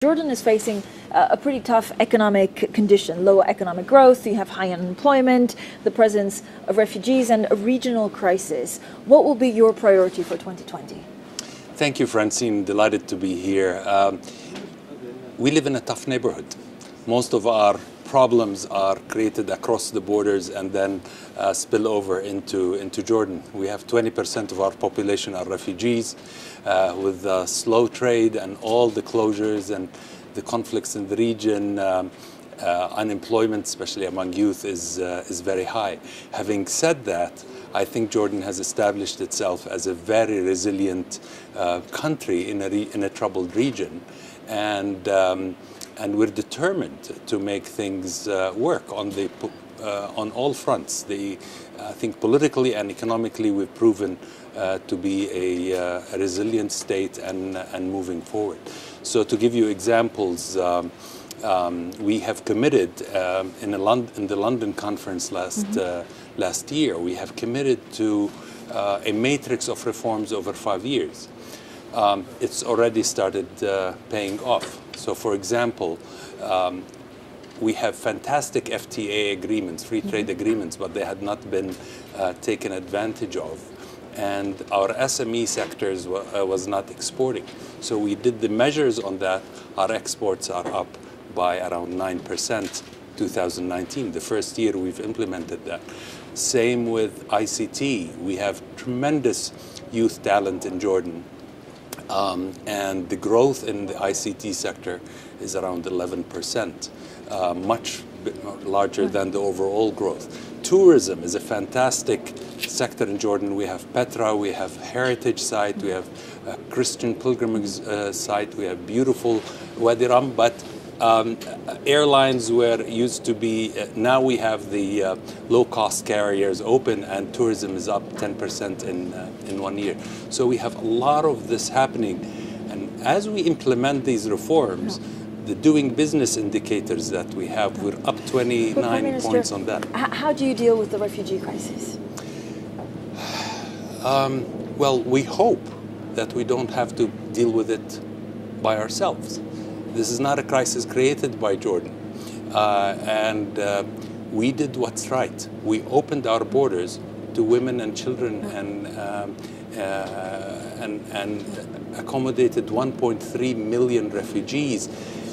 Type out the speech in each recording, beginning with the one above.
Jordan is facing a pretty tough economic condition, low economic growth, you have high unemployment, the presence of refugees and a regional crisis. What will be your priority for 2020? Thank you, Francine. Delighted to be here. We live in a tough neighborhood. Most of our problems are created across the borders and then spill over into Jordan. We have 20% of our population are refugees. With slow trade and all the closures and the conflicts in the region, unemployment, especially among youth, is very high. Having said that, I think Jordan has established itself as a very resilient country in a troubled region, and we're determined to make things work on all fronts. I think politically and economically we've proven to be a resilient state and moving forward. So to give you examples, we have committed in the London conference last year, we have committed to a matrix of reforms over 5 years. It's already started paying off. So for example, we have fantastic FTA agreements, free trade agreements, but they had not been taken advantage of. And our SME sectors was not exporting. So we did the measures on that. Our exports are up by around 9%, 2019, the first year we've implemented that. Same with ICT. We have tremendous youth talent in Jordan. And the growth in the ICT sector is around 11%, much larger than the overall growth. Tourism is a fantastic sector in Jordan. We have Petra, we have heritage site, we have a Christian pilgrimage site, we have beautiful Wadi Rum, but airlines were used to be, now we have the low-cost carriers open and tourism is up 10% in 1 year. So we have a lot of this happening. And as we implement these reforms, the doing business indicators that we have, we're up 29 points on that. How do you deal with the refugee crisis? Well, we hope that we don't have to deal with it by ourselves. This is not a crisis created by Jordan. We did what's right. We opened our borders to women and children and accommodated 1.3 million refugees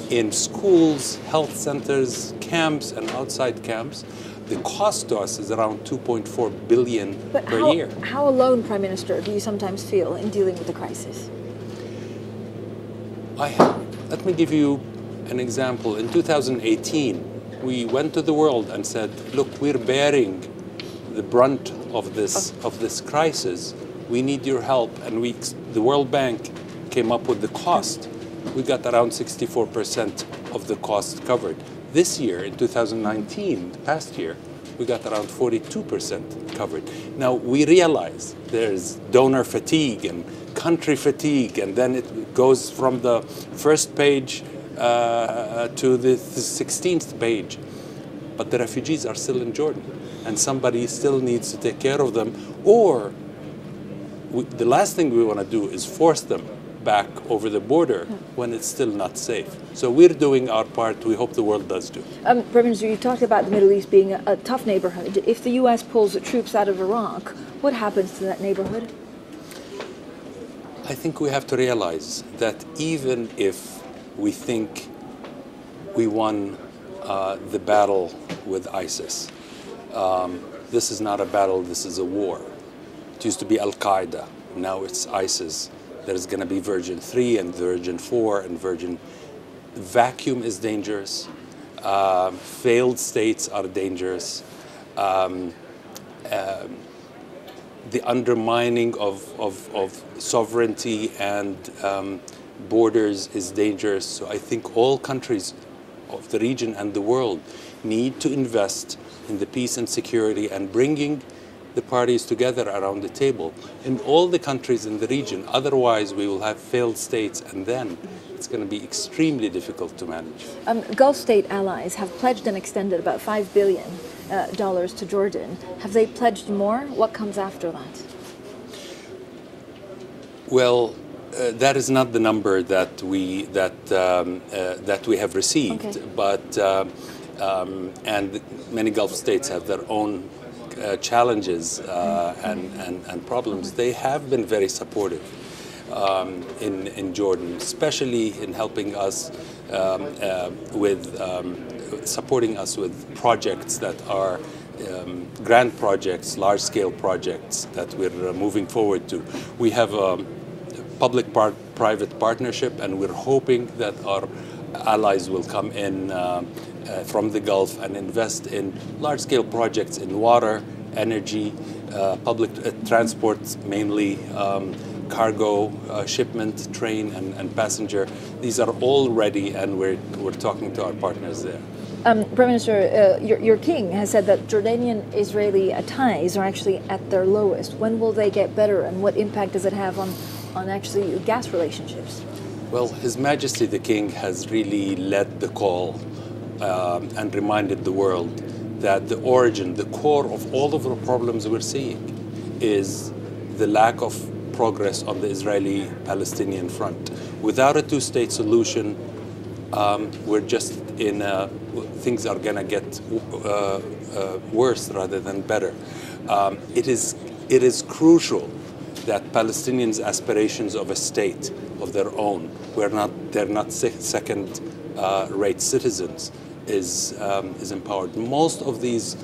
in schools, health centers, camps, and outside camps. The cost to us is around 2.4 billion per year. How alone, Prime Minister, do you sometimes feel in dealing with the crisis? Let me give you an example. In 2018, we went to the world and said, look, we're bearing the brunt of this crisis. We need your help. And the World Bank came up with the cost. We got around 64% of the cost covered. This year, in 2019, the past year, we got around 42% covered. Now, we realize there's donor fatigue and country fatigue, and then it goes from the first page to the 16th page. But the refugees are still in Jordan, and somebody still needs to take care of them. Or the last thing we want to do is force them back over the border when it's still not safe. So we're doing our part. We hope the world does too. Prime Minister, you talked about the Middle East being a tough neighborhood. If the U.S. pulls the troops out of Iraq, what happens to that neighborhood? I think we have to realize that even if we think we won the battle with ISIS, this is not a battle, this is a war. It used to be Al-Qaeda, now it's ISIS. There's going to be version 3 and version 4 and version. Vacuum is dangerous. Failed states are dangerous. The undermining of sovereignty and borders is dangerous. So I think all countries of the region and the world need to invest in the peace and security and bringing the parties together around the table in all the countries in the region. Otherwise, we will have failed states, and then it's going to be extremely difficult to manage. Gulf state allies have pledged and extended about $5 billion to Jordan. Have they pledged more? What comes after that? Well, That is not the number that we have received, Okay. but and many Gulf states have their own challenges and problems. They have been very supportive in Jordan, especially in helping us supporting us with projects that are grand projects, large-scale projects that we're moving forward to. We have a public-private partnership, and we're hoping that our allies will come in from the Gulf and invest in large-scale projects in water, energy, public transport, mainly cargo, shipment, train, and passenger. These are all ready, and we're talking to our partners there. Prime Minister, your king has said that Jordanian-Israeli ties are actually at their lowest. When will they get better, and what impact does it have on actually gas relationships? Well, His Majesty the King has really led the call and reminded the world that the origin, the core of all of the problems we're seeing is the lack of progress on the Israeli-Palestinian front. Without a two-state solution, we're just in things are going to get worse rather than better. It is crucial that Palestinians' aspirations of a state of their own, they're not second-rate citizens, is empowered. Most of these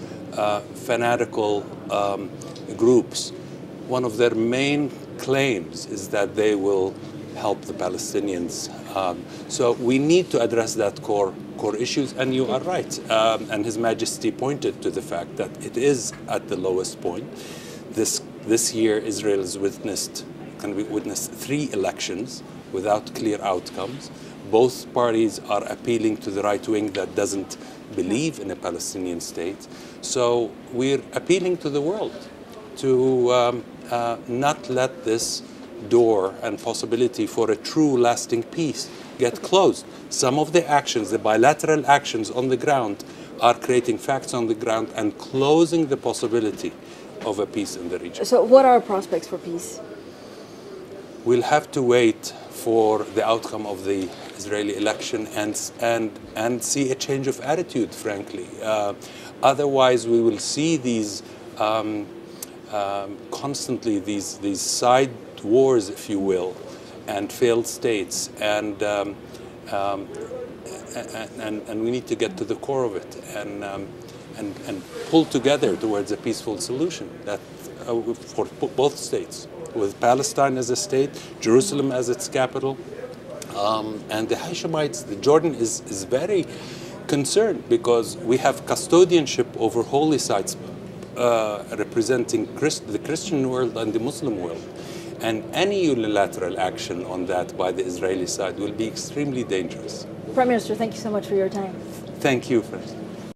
fanatical groups, one of their main claims is that they will help the Palestinians. So we need to address that core issues, and you are right. And His Majesty pointed to the fact that it is at the lowest point. This year, Israel has witnessed 3 elections without clear outcomes. Both parties are appealing to the right wing that doesn't believe in a Palestinian state. So we're appealing to the world to not let this door and possibility for a true lasting peace get closed. Some of the actions, the bilateral actions on the ground, are creating facts on the ground and closing the possibility of a peace in the region. So what are prospects for peace? We'll have to wait for the outcome of the Israeli election and see a change of attitude, frankly. Otherwise, we will see these constantly these side wars, if you will, and failed states, and we need to get to the core of it and pull together towards a peaceful solution that for both states, with Palestine as a state, Jerusalem as its capital, and the Hashemites. Jordan is very concerned because we have custodianship over holy sites representing the Christian world and the Muslim world. And any unilateral action on that by the Israeli side will be extremely dangerous. Prime Minister, thank you so much for your time. Thank you, friend.